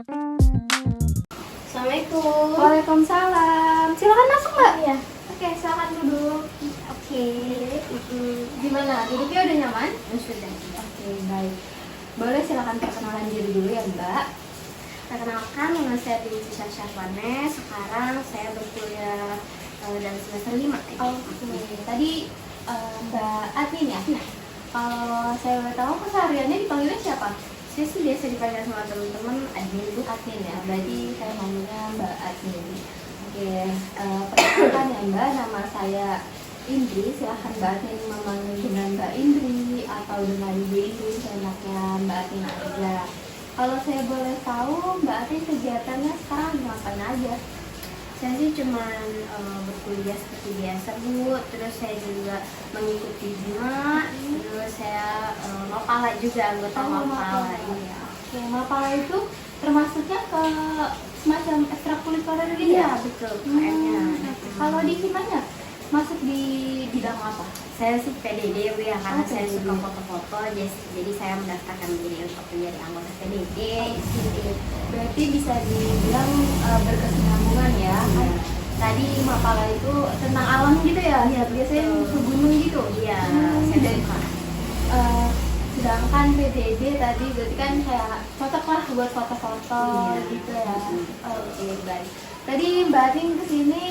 Assalamualaikum. Waalaikumsalam. Silakan masuk, Mbak. Iya. Oke, silakan duduk. Oke. Gimana? Duduknya udah nyaman? Sudah. Oke, baik. Boleh silakan perkenalan diri dulu ya, Mbak. Perkenalkan, nama saya Binti Syahwane. Sekarang saya berkuliah dalam semester 5. Oke. Tadi Mbak Admin ya? Kalau saya boleh tahu kesehariannya dipanggilnya siapa? Saya sih biasa dipanggil sama teman-teman admin Bu. Admin ya. Berarti saya manggilnya Mbak Admin. Oke. Perkenalkan ya, Mbak. Nama saya Indri. Silahkan Mbak Admin memanggil dengan Mbak Indri atau dengan Ibu Indri, seenaknya Mbak Admin aja. Kalau saya boleh tahu, Mbak Admin kegiatannya sekarang ngapain aja? Saya sih cuman berkuliah seperti biasa Bu. Terus saya juga mengikuti Bima. Terus saya Mapala juga, anggota Mapala. Iya. Oke, Mapala itu termasuknya ke semacam ekstrakurikuler gitu Iya, ya? betul. KM-nya. Kalau di Himanya masuk di bidang apa? Saya sih PDD Bu ya, karena saya PDD. suka foto-foto, jadi saya mendaftarkan diri untuk menjadi anggota PDD. Berarti bisa dibilang berkesinambungan ya. Iya. Tadi Mapala itu tentang alam gitu ya? Iya, Biasanya betul. ke gunung gitu? Iya, Hmm, saya dan suka. sedangkan PDD tadi berarti kan kayak cocok lah buat foto-foto Iya. gitu ya. Mhm. Oke, baik. Tadi Mbak Ating kesini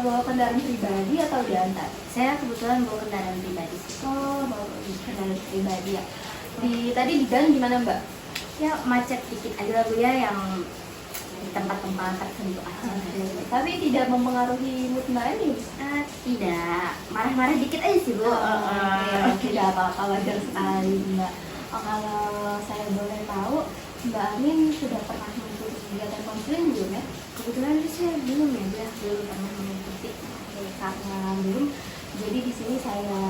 bawa kendaraan pribadi atau diantar? Saya kebetulan bawa kendaraan pribadi. Oh, bawa kendaraan pribadi ya. Tadi di jalan gimana Mbak? Ya macet dikit aja lah Bu ya, yang di tempat-tempat tertentu aja. Tapi tidak mempengaruhi mood Mbak ini? Tidak, marah-marah dikit aja sih Bu. Tidak apa-apa, wajar sekali Mbak. Kalau saya boleh tahu, Mbak Amin sudah pernah mengikuti kegiatan konseling belum ya? Kebetulan sih saya belum ya Bu ya, belum pernah mengikuti. Oke, karena belum, jadi di sini saya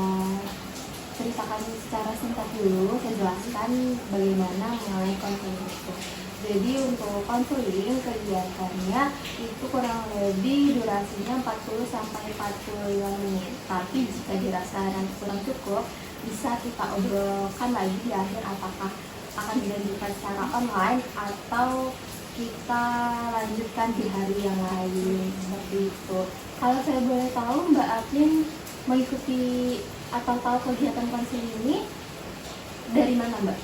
ceritakan secara singkat dulu, saya jelaskan bagaimana mengenai konseling itu. Jadi untuk konseling kegiatannya itu kurang lebih durasinya 40 sampai 45 menit. Tapi jika dirasa nanti kurang cukup, bisa kita obrolkan lagi di akhir apakah akan dilanjutkan secara online atau kita lanjutkan di hari yang lain, seperti itu. Kalau saya boleh tahu, Mbak Admin mengikuti atau tahu kegiatan konseling ini dari mana Mbak?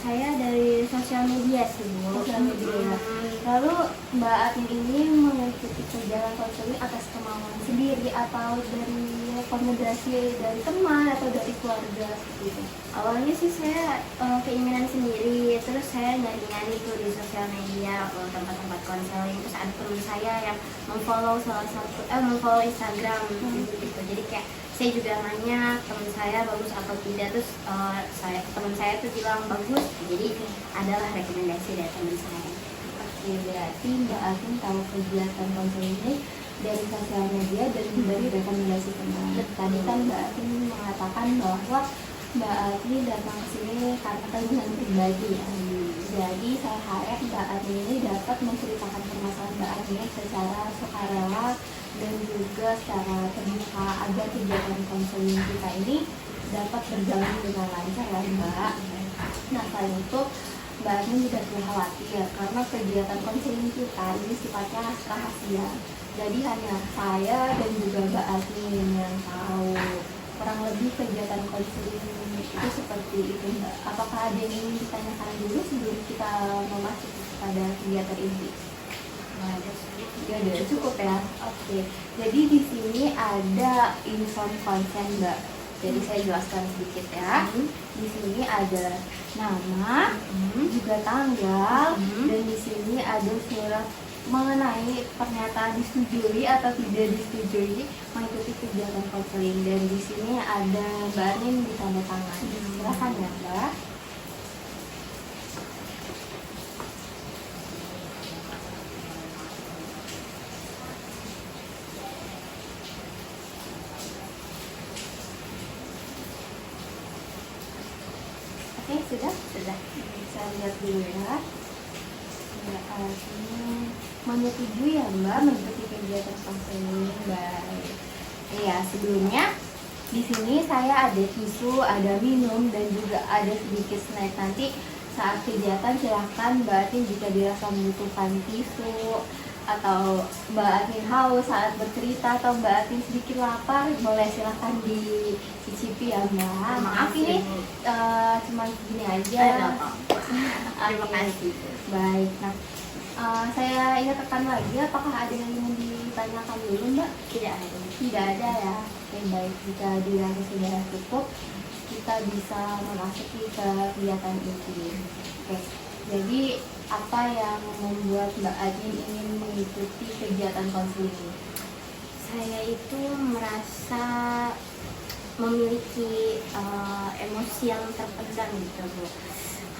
Saya dari sosial media sih Bu. Sosial media. Lalu Mbak Admin ini mengikuti kegiatan konseling atas kemauan sendiri atau dari rekomendasi dari teman atau dari keluarga seperti itu? Awalnya sih saya keinginan sendiri, terus saya nyari-nyari tuh di sosial media tempat-tempat konseling. Terus ada teman saya yang memfollow memfollow Instagram gitu. Jadi kayak saya juga nanya teman saya bagus atau tidak, terus teman saya tuh bilang bagus, jadi adalah rekomendasi dari teman saya. Oke, berarti Mbak Admin tahu kegiatan konseling ini dari sosial media dan dari rekomendasi teman. Tadi kan Mbak Admin mengatakan bahwa Mbak Admin datang ke sini karena kebutuhan pribadi ya. Jadi saya harap Mbak Admin ini dapat menceritakan permasalahan Mbak Admin secara sukarela dan juga secara terbuka agar kegiatan konseling kita ini dapat berjalan dengan lancar ya Mbak. Nah, selain itu Mbak Admin tidak perlu khawatir karena kegiatan konseling kita ini sifatnya rahasia. Jadi hanya saya dan juga Mbak Admin yang tahu. Kurang lebih kegiatan konseling itu seperti itu Mbak. Apakah ada yang ingin ditanyakan dulu sebelum kita memasuki pada kegiatan inti? Ya udah cukup ya. Oke. Jadi di sini ada inform konsen Mbak. Jadi saya jelaskan sedikit ya. Di sini ada nama, juga tanggal, dan di sini ada surat mengenai pernyataan disetujui atau tidak disetujui mengikuti kegiatan konseling. Dan di sini ada Mbak Anin di tanda tangan. Silakan ya Mbak. Oke, sudah? Sudah. Saya lihat dulu ya. Mbak Anin menyetujui ya Mbak mengikuti kegiatan konseling. Baik. Iya, sebelumnya di sini saya ada tisu, ada minum, dan juga ada sedikit snack. Nanti saat kegiatan silahkan Mbak Atin jika dirasa membutuhkan tisu atau Mbak Atin haus saat bercerita atau Mbak Atin sedikit lapar, boleh silahkan dicicipi ya Mbak. Maaf ini cuma segini aja. Terima kasih. Baik, nah saya ingatkan lagi, apakah ada yang ingin ditanyakan dulu Mbak? Tidak ada. Tidak ada ya. Oke, baik, jika dirasa sudah cukup, kita bisa memasuki ke kegiatan inti. Oke, jadi apa yang membuat Mbak Atin ingin mengikuti kegiatan konseling ini? Saya itu merasa memiliki emosi yang terpendam gitu Bu.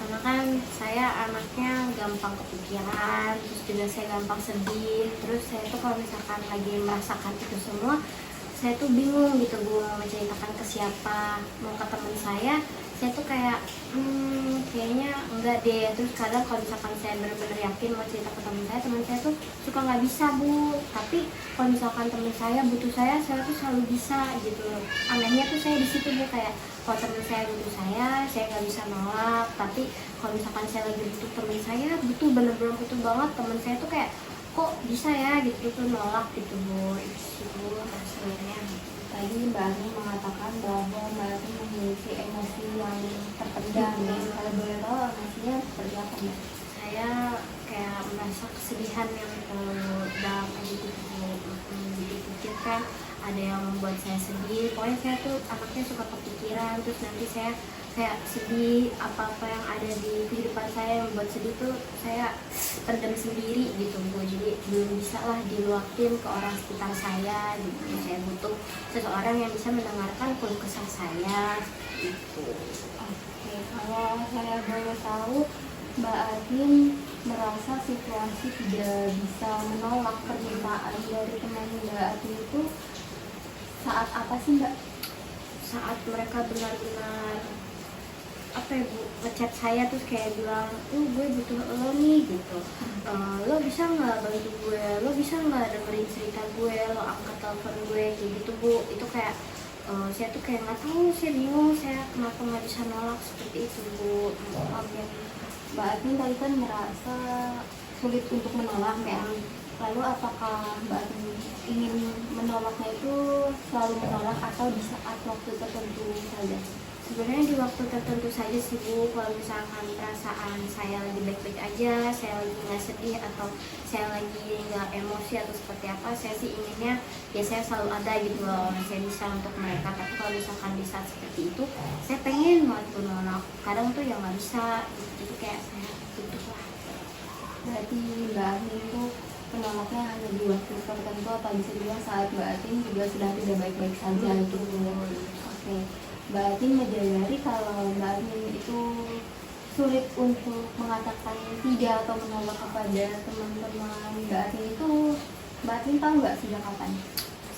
Karena kan saya anaknya gampang kepikiran, terus juga saya gampang sedih. Terus saya tuh kalau misalkan lagi merasakan itu semua, saya tuh bingung gitu Bu, mau menceritakan ke siapa. Mau ke teman saya tuh kayak kayaknya enggak deh. Terus kadang kalau misalkan saya benar-benar yakin mau cerita ke teman saya tuh suka nggak bisa Bu. Tapi kalau misalkan teman saya butuh saya tuh selalu bisa gitu. Anehnya tuh saya di situ Bu, kayak kalau teman saya butuh saya nggak bisa nolak. Tapi kalau misalkan saya lagi butuh teman saya, butuh bener-bener butuh banget, teman saya tuh kayak kok bisa ya gitu tuh nolak gitu Bu. Itu sih Bu sebenarnya. Tadi Mbak Atin mengatakan bahwa Mbak Atin memiliki emosi yang terpendam. Kalau boleh tahu emosinya seperti apa Mbak? Saya kayak merasa kesedihan yang dalam aja gitu Bu. Dipikirkan ada yang membuat saya sedih. Pokoknya saya tuh anaknya suka kepikiran, terus nanti saya kayak sedih, apa-apa yang ada di kehidupan saya yang membuat sedih tuh saya pendam sendiri gitu Bu. Jadi belum bisa lah diluapin ke orang sekitar saya gitu. Saya butuh seseorang yang bisa mendengarkan keluh kesah saya gitu. Oke, kalau saya boleh tahu, Mbak Atin merasa situasi tidak bisa menolak permintaan dari teman Mbak Atin itu saat apa sih Mbak? Saat mereka benar-benar apa ya Bu, ngechat saya terus kayak bilang, gue butuh lo nih gitu. Lo bisa nggak bantu gue, lo bisa nggak dengerin cerita gue, lo angkat telepon gue kayak gitu Bu. Itu kayak saya tuh kayak nggak tahu, saya bingung saya kenapa nggak bisa nolak seperti itu Bu. Maaf ya. Mbak Atin tadi kan merasa sulit untuk menolak ya. Lalu apakah Mbak Atin ingin menolaknya itu selalu menolak atau di saat waktu tertentu saja? Sebenarnya di waktu tertentu saja sih Bu. Kalau misalkan perasaan saya lagi baik-baik aja, saya lagi nggak sedih atau saya lagi nggak emosi atau seperti apa, saya sih inginnya ya saya selalu ada gitu loh, saya bisa untuk mereka. Tapi kalau misalkan di saat seperti itu, saya pengen banget menolak. Kadang tuh ya nggak bisa gitu. Jadi kayak saya butuh lah. Berarti Mbak Atin itu penolaknya hanya di waktu tertentu atau bisa dibilang saat Mbak Atin juga sudah tidak baik-baik saja gitu. Oke. Mbak Atin menyadari kalau Mbak Atin itu sulit untuk mengatakan tidak atau menolak kepada teman-teman Mbak Atin itu, Mbak Atin tahu nggak sejak kapan?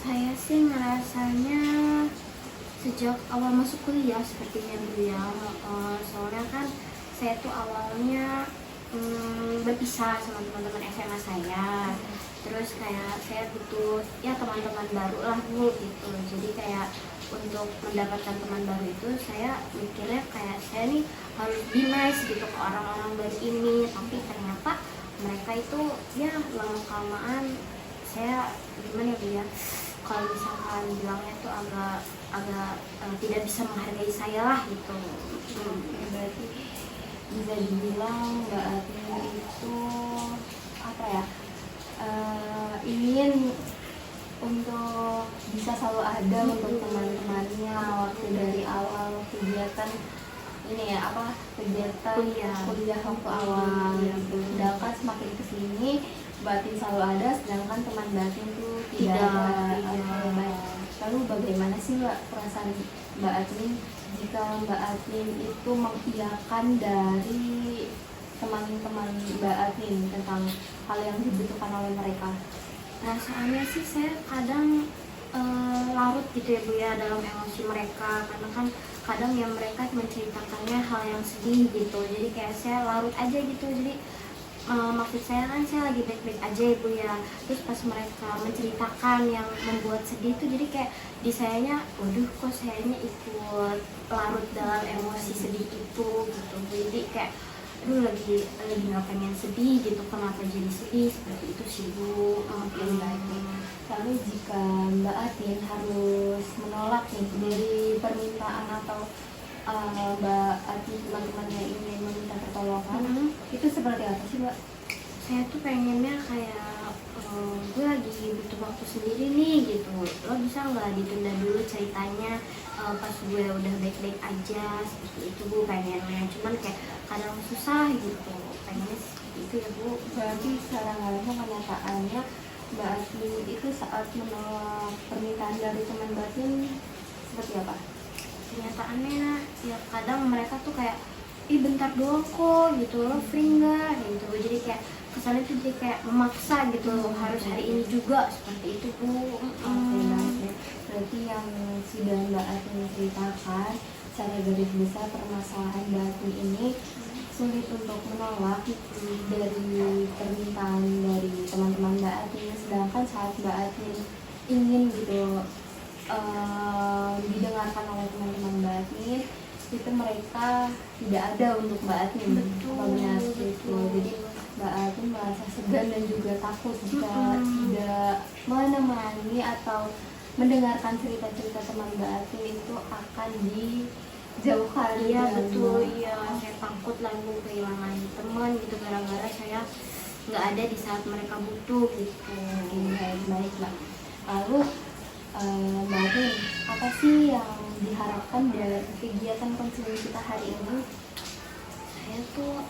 Saya sih ngerasanya sejak awal masuk kuliah sepertinya Bu ya. Soalnya kan saya tuh awalnya berpisah sama teman-teman SMA saya. Terus kayak saya butuh ya teman-teman baru lah Bu gitu. Jadi kayak untuk mendapatkan teman baru itu saya mikirnya kayak saya nih harus be nice gitu ke orang-orang baru ini. Tapi ternyata mereka itu ya lama-kelamaan saya gimana ya Bu ya, kalau misalkan bilangnya tuh agak tidak bisa menghargai saya lah gitu. Berarti bisa dibilang Mbak Atin itu apa ya, ingin untuk bisa selalu ada untuk teman-temannya waktu dari awal kegiatan ini ya, apa kegiatan kuliah waktu awal gitu. Sedangkan semakin kesini Mbak Atin selalu ada, sedangkan teman Mbak Atin itu tidak ada. Lalu bagaimana sih Mbak perasaan Mbak Atin jika Mbak Atin itu mengiyakan dari teman-teman Mbak Atin tentang hal yang dibutuhkan oleh mereka? Perasaannya sih saya kadang larut gitu ya Bu ya dalam emosi mereka, karena kan kadang ya mereka menceritakannya hal yang sedih gitu, jadi kayak saya larut aja gitu. Jadi maksud saya kan saya lagi baik-baik aja ya Bu ya, terus pas mereka menceritakan yang membuat sedih itu jadi kayak di sayanya, waduh kok sayanya ikut larut dalam emosi sedih itu gitu Bu. Jadi kayak aduh lagi nggak pengen sedih gitu, kenapa jadi sedih seperti itu sih Bu. Lalu jika Mbak Atin harus menolak nih dari permintaan atau Mbak Atin teman-temannya ingin meminta pertolongan, itu seperti apa sih Mbak? Saya tuh pengennya kayak gue lagi butuh waktu sendiri nih gitu, lo bisa nggak ditunda dulu ceritanya pas gue udah baik-baik aja, seperti itu Bu pengennya. Cuman kayak kadang susah gitu, pengennya seperti itu ya Bu. Berarti secara nggak langsung kenyataannya Mbak Atin itu saat menolak permintaan dari teman Mbak Atin seperti apa? Kenyataannya ya kadang mereka tuh kayak ih bentar doang kok gitu, lo free nggak gitu, jadi kayak kesannya tuh jadi kayak memaksa gitu, harus hari ini juga, seperti itu Bu. Oke, berarti yang sudah Mbak Atin ceritakan secara garis besar permasalahan Mbak Atin ini sulit untuk menolak dari permintaan dari teman-teman Mbak Atin, sedangkan saat Mbak Atin ingin gitu didengarkan oleh teman-teman Mbak Atin, itu mereka tidak ada untuk Mbak Atin. Betul, Apa benar seperti itu? betul. Jadi Mbak Atin merasa segan dan juga takut jika tidak menemani atau mendengarkan cerita-cerita teman Mbak Atin itu akan dijauhkan. Iya dari betul, Mbak. iya saya takut lah Bu kehilangan teman gitu, gara-gara saya nggak ada di saat mereka butuh gitu. Baik Mbak. Lalu Mbak Atin, apa sih yang diharapkan dari kegiatan konseling kita hari ini? Saya tuh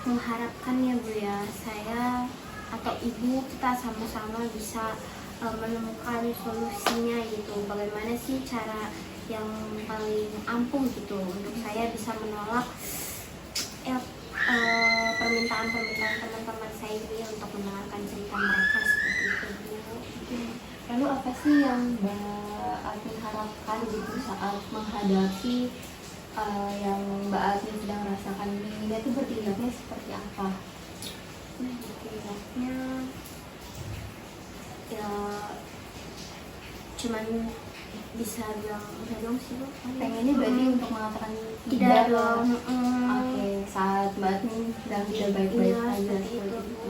mengharapkan ya Bu ya, saya atau ibu kita sama-sama bisa menemukan solusinya gitu. Bagaimana sih cara yang paling ampuh gitu untuk saya bisa menolak ya permintaan-permintaan teman-teman saya ini untuk mendengarkan cerita mereka, seperti itu Bu. Lalu apa sih yang Mbak Atin harapkan gitu saat menghadapi yang Mbak Atin sedang rasakan ini? Dia tuh bertindaknya seperti apa? Setidaknya ya cuman bisa bilang udah dong sih Bu. Pengennya berarti untuk mengatakan Tidak dong. Oke, saat Mbak Atin sedang tidak baik-baik Iya, saja seperti seperti itu, itu. Bu.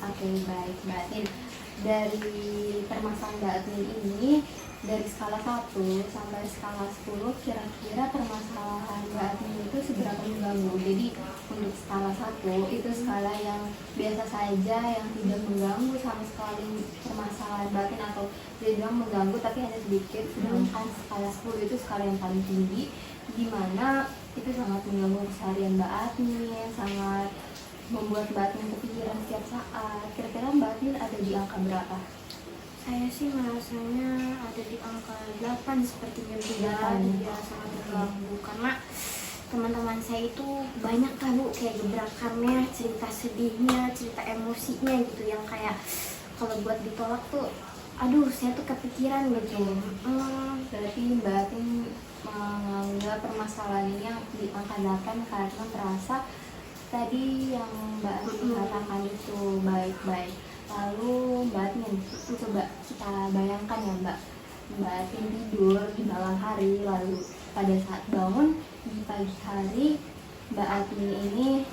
Oke, baik Mbak Atin. Dari permasalahan Mbak Atin ini, dari skala 1 sampai skala 10, kira-kira permasalahan Mbak Atin itu seberapa mengganggu? Jadi untuk skala 1 itu skala yang biasa saja, yang tidak mengganggu sama sekali permasalahan Mbak Atin, atau dia bilang mengganggu tapi hanya sedikit. Sedangkan skala 10 itu skala yang paling tinggi, di mana itu sangat mengganggu keseharian Mbak Atin, sangat membuat Mbak Atin kepikiran setiap saat. Kira-kira Mbak Atin ada di angka berapa? Saya sih merasanya ada di angka 8 sepertinya Bu ya. 8. Ya sangat terganggu karena teman-teman saya itu banyak kan Bu kayak gebrakannya, cerita sedihnya, cerita emosinya gitu, yang kayak kalau buat ditolak tuh aduh saya tuh kepikiran gitu. Berarti Mbak Atin menganggap permasalahan ini yang di angka 8 karena merasa tadi yang Mbak Atin katakan itu baik-baik. Lalu Mbak Atin, coba kita bayangkan ya Mbak Atin tidur di malam hari, lalu pada saat bangun di pagi hari, Mbak Atin ini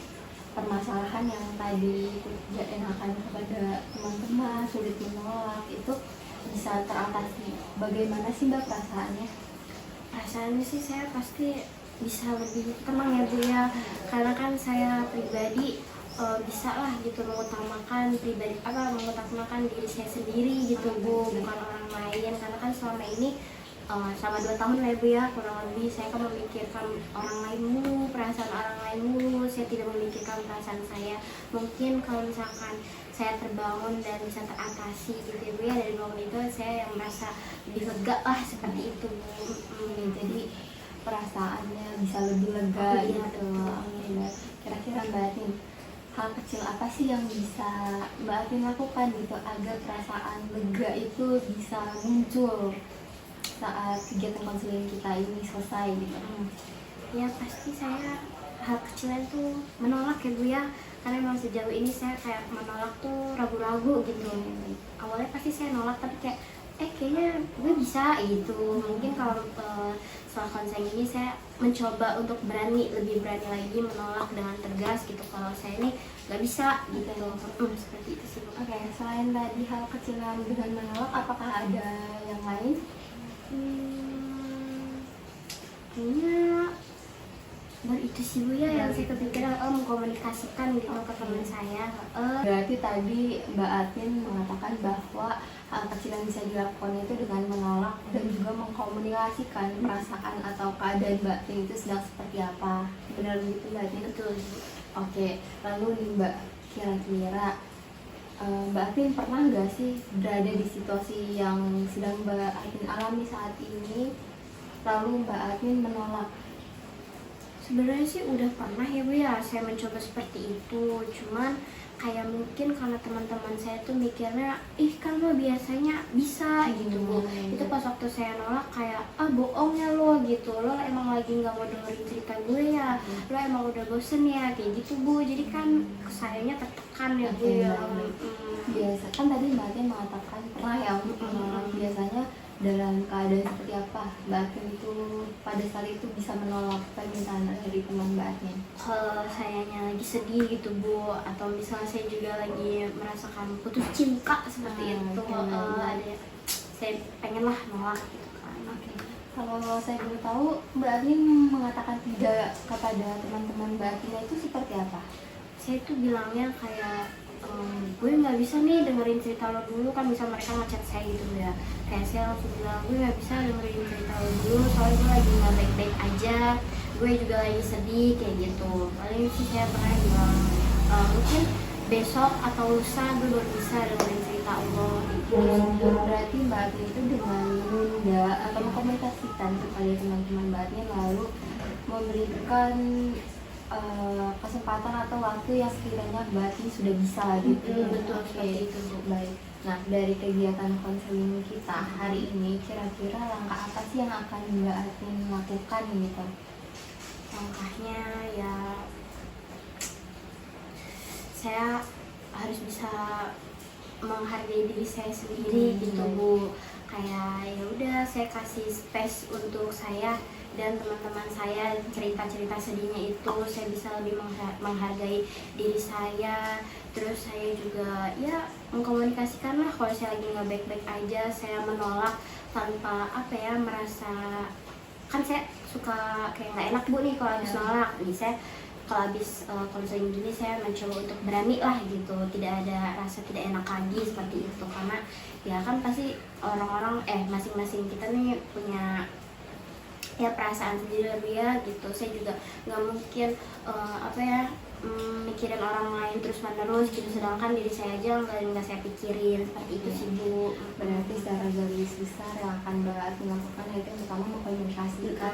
permasalahan yang tadi tidak enakan kepada teman-teman, sulit menolak, itu bisa teratasi. Bagaimana sih Mbak perasaannya? Perasaannya sih saya pasti bisa lebih tenang ya Bu ya, karena kan saya pribadi bisa lah gitu mengutamakan diri saya sendiri gitu Bu, bukan orang lain, karena kan selama ini selama 2 tahun lah ya Bu ya kurang lebih, saya kan memikirkan orang lain mulu, perasaan orang lain mulu, saya tidak memikirkan perasaan saya. Mungkin kalau misalkan saya terbangun dan bisa teratasi gitu ya Bu ya, dari bangun itu saya yang merasa lebih lega lah, seperti itu Bu. Jadi perasaannya bisa lebih lega Iya, gitu. betul. Kira-kira Mbak Atin, hal kecil apa sih yang bisa Mbak Atin lakukan gitu agar perasaan lega itu bisa muncul saat kegiatan konseling kita ini selesai gitu? Ya pasti saya hal kecilnya tuh menolak ya Bu ya, karena memang sejauh ini saya kayak menolak tuh ragu-ragu gitu. Awalnya pasti saya nolak tapi kayak kayaknya gue bisa gitu. Mungkin kalau setelah konseling ini saya mencoba untuk lebih berani lagi menolak dengan tegas gitu. Kalau saya ini nggak bisa gitu. Seperti itu sih Bu. Oke, selain tadi hal kecil yang dengan menolak, apakah ada yang lain? Kayaknya baru itu sih Bu ya yang saya kepikiran, mengkomunikasikan gitu ke teman saya. Berarti tadi Mbak Atin mengatakan bahwa hal kecil yang bisa dilakukan itu dengan menolak dan juga mengkomunikasikan perasaan atau keadaan Mbak Atin itu sedang seperti apa. Benar begitu Mbak Atin? Betul. Oke, lalu nih Mbak, kira-kira Mbak Atin pernah nggak sih berada di situasi yang sedang Mbak Atin alami saat ini, lalu Mbak Atin menolak? Sebenarnya sih udah pernah ya Bu ya, saya mencoba seperti itu. Cuman kayak mungkin karena teman-teman saya tuh mikirnya, ih kan lo biasanya bisa gitu Bu. Itu pas waktu saya nolak kayak, bohongnya lo gitu, lo emang lagi nggak mau dengerin cerita gue ya, lo emang udah bosen ya, kayak gitu Bu. Jadi kan sayanya tertekan ya Bu ya. Biasa kan tadi Mbak Atin mengatakan pernah ya untuk menolak. Biasanya dalam keadaan seperti apa Mbak Atin itu pada saat itu bisa menolak permintaan dari teman Mbak Atin? Kalau sayanya lagi sedih gitu Bu, atau misalnya saya juga lagi merasakan putus cinta seperti itu, ada saya pengen lah nolak gitu kan. Oke. Kalau saya boleh tahu, Mbak Atin mengatakan tidak kepada teman-teman Mbak Atin itu seperti apa? Saya tuh bilangnya kayak, gue nggak bisa nih dengerin cerita lo dulu, kan bisa mereka ngechat saya gitu ya. Kayak saya langsung bilang, gue nggak bisa dengerin cerita lo dulu, soalnya gue lagi nggak baik-baik aja, gue juga lagi sedih kayak gitu. Paling sih saya pernah bilang, mungkin besok atau lusa gue baru bisa dengerin cerita lo gitu. Berarti Mbak Atin itu dengan menunda atau mengkomunikasikan kepada teman-teman Mbak Atin, lalu memberikan kesempatan atau waktu yang sekiranya Mbak Atin sudah bisa gitu. Betul, seperti itu Bu. Baik. Nah, dari kegiatan konseling kita hari ini, kira-kira langkah apa sih yang akan Mbak Atin lakukan gitu? Langkahnya ya saya harus bisa menghargai diri saya sendiri gitu Bu. Kayak ya udah saya kasih space untuk saya dan teman-teman saya, cerita-cerita sedihnya itu saya bisa lebih menghargai diri saya. Terus saya juga ya mengkomunikasikan lah kalau saya lagi nggak baik-baik aja, saya menolak tanpa merasa, kan saya suka kayak nggak enak Bu nih kalau habis nolak. Nih saya kalau habis konseling gini saya mencoba untuk berani lah gitu, tidak ada rasa tidak enak lagi seperti itu. Karena ya kan pasti orang-orang masing-masing kita nih punya ya perasaan sendiri lebih ya gitu. Saya juga nggak mungkin mikirin orang lain terus menerus gitu, sedangkan diri saya aja nggak saya pikirin seperti itu sih Bu. Berarti secara garis besar yang akan Mbak Atin lakukan itu yang pertama mengkomunikasikan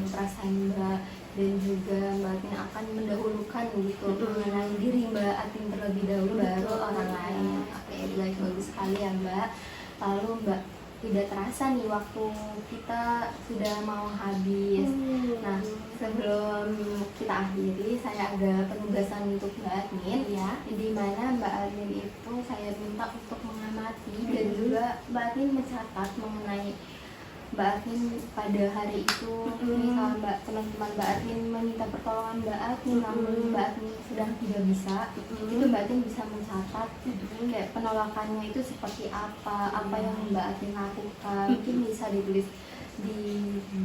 perasaan Mbak, dan juga Mbak Atin akan mendahulukan gitu mengenai diri Mbak Atin terlebih dahulu baru orang lain. Oke, bagus sekali ya Mbak. Lalu Mbak, tidak terasa nih waktu kita sudah mau habis. Nah, sebelum kita akhiri, saya ada penugasan untuk Mbak Atin ya, di mana Mbak Atin itu saya minta untuk mengamati dan juga Mbak Atin mencatat mengenai Mbak Atin pada hari itu. Misal teman-teman Mbak Atin meminta pertolongan Mbak Atin, namun Mbak Atin sedang tidak bisa, itu Mbak Atin bisa mencatat kayak penolakannya itu seperti apa yang Mbak Atin lakukan. Mungkin bisa ditulis di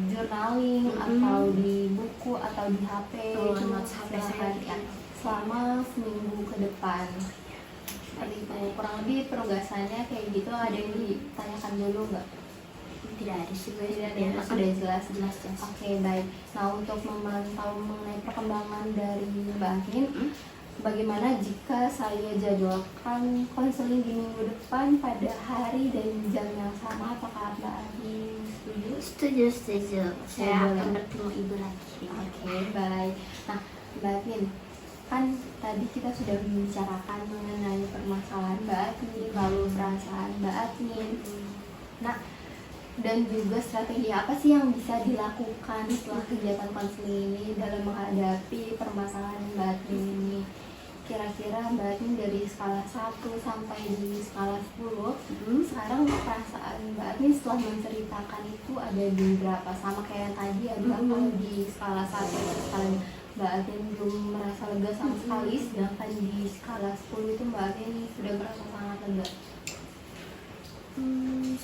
journaling atau di buku atau di HP, selama seminggu ke depan. Seperti itu, kurang lebih penugasannya kayak gitu. Ada yang ditanyakan dulu nggak? Tidak ada sih Bu, Sudah jelas. Oke, baik. Nah, untuk memantau mengenai perkembangan dari Mbak Atin, bagaimana jika saya jadwalkan konseling di minggu depan pada hari dan jam yang sama? Apakah Mbak Atin setuju? Setuju. Saya akan bertemu Ibu lagi. Oke, baik. Nah, Mbak Atin, kan tadi kita sudah membicarakan mengenai permasalahan Mbak Atin, lalu perasaan Mbak Atin. Nah, dan juga strategi apa sih yang bisa dilakukan setelah kegiatan konseling ini dalam menghadapi permasalahan Mbak Atin ini? kira-kira Mbak Admin dari skala 1 sampai di skala 10, sekarang perasaan Mbak Admin setelah menceritakan itu ada di berapa? Sama kayak yang tadi adalah kalau di skala 1 skala Mbak Admin belum merasa lega sama sekali, sedangkan di skala 10 itu Mbak Admin sudah merasa sangat lega. 9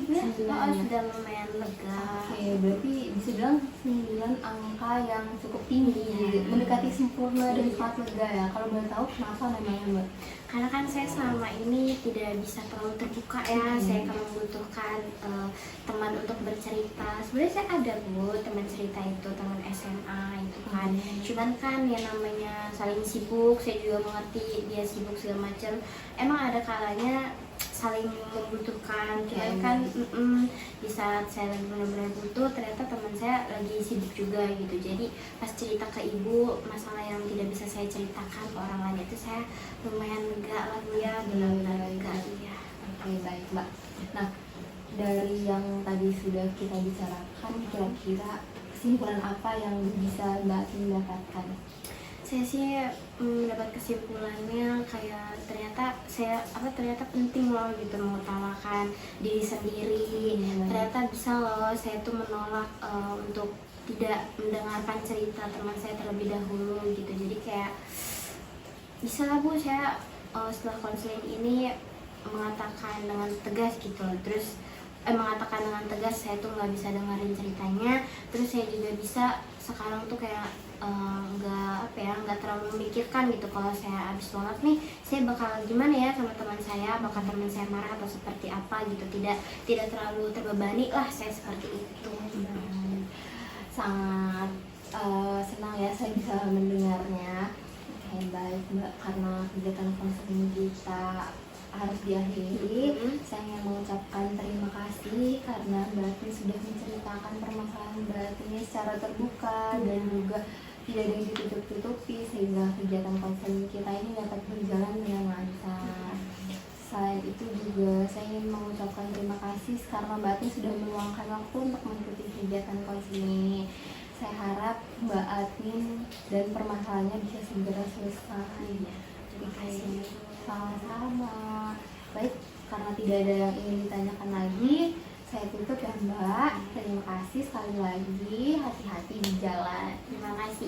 ibu ya? 9 Oh, ya. sudah lumayan lega. Oke, berarti bisa bilang 9 angka yang cukup tinggi, Iya. mendekati sempurna dan Iya. sangat lega ya. Kalau boleh tahu kenapa namanya Mbak? Karena kan saya selama ini tidak bisa terlalu terbuka ya, saya akan membutuhkan teman untuk bercerita. Sebenarnya saya ada bu teman cerita itu, teman SMA itu kan. Cuman kan yang namanya saling sibuk, saya juga mengerti dia sibuk segala macam. Emang ada kalanya saling membutuhkan, cuman kan di saat saya lagi benar-benar butuh, ternyata teman saya lagi sibuk juga gitu. Jadi pas cerita ke ibu masalah yang tidak bisa saya ceritakan ke orang lain itu saya lumayan lega lah bu ya, benar-benar lega ya. Oke, baik Mbak. Nah, dari yang tadi sudah kita bicarakan, kira-kira kesimpulan apa yang bisa Mbak Admin dapatkan? Saya sih mendapat kesimpulannya kayak ternyata penting loh gitu mengutamakan diri sendiri. Ternyata bisa loh saya tuh menolak untuk tidak mendengarkan cerita teman saya terlebih dahulu gitu. Jadi kayak bisa lah bu, saya setelah konseling ini mengatakan dengan tegas gitu loh. Terus mengatakan dengan tegas saya tuh nggak bisa dengerin ceritanya. Terus saya juga bisa sekarang tuh kayak nggak terlalu memikirkan gitu kalau saya habis nolak nih saya bakal gimana ya sama teman saya, bakal teman saya marah atau seperti apa gitu. Tidak terlalu terbebani lah saya seperti itu. Sangat senang ya saya bisa mendengarnya. Oke, baik Mbak, karena kegiatan konseling kita harus diakhiri, saya ingin mengucapkan terima kasih karena Mbak Admin sudah menceritakan permasalahan Mbak Admin secara terbuka dan juga tidak ada yang ditutup-tutupi sehingga kegiatan konseling kita ini dapat berjalan dengan lancar. Selain itu juga saya ingin mengucapkan terima kasih karena Mbak Admin sudah meluangkan waktu untuk mengikuti kegiatan konseling ini. Saya harap Mbak Admin dan permasalahannya bisa segera selesai. Terima kasih. Sama-sama. Baik, karena tidak ada yang ingin ditanyakan lagi, saya tutup ya Mbak. Terima kasih sekali lagi. Hati-hati di jalan. Terima kasih.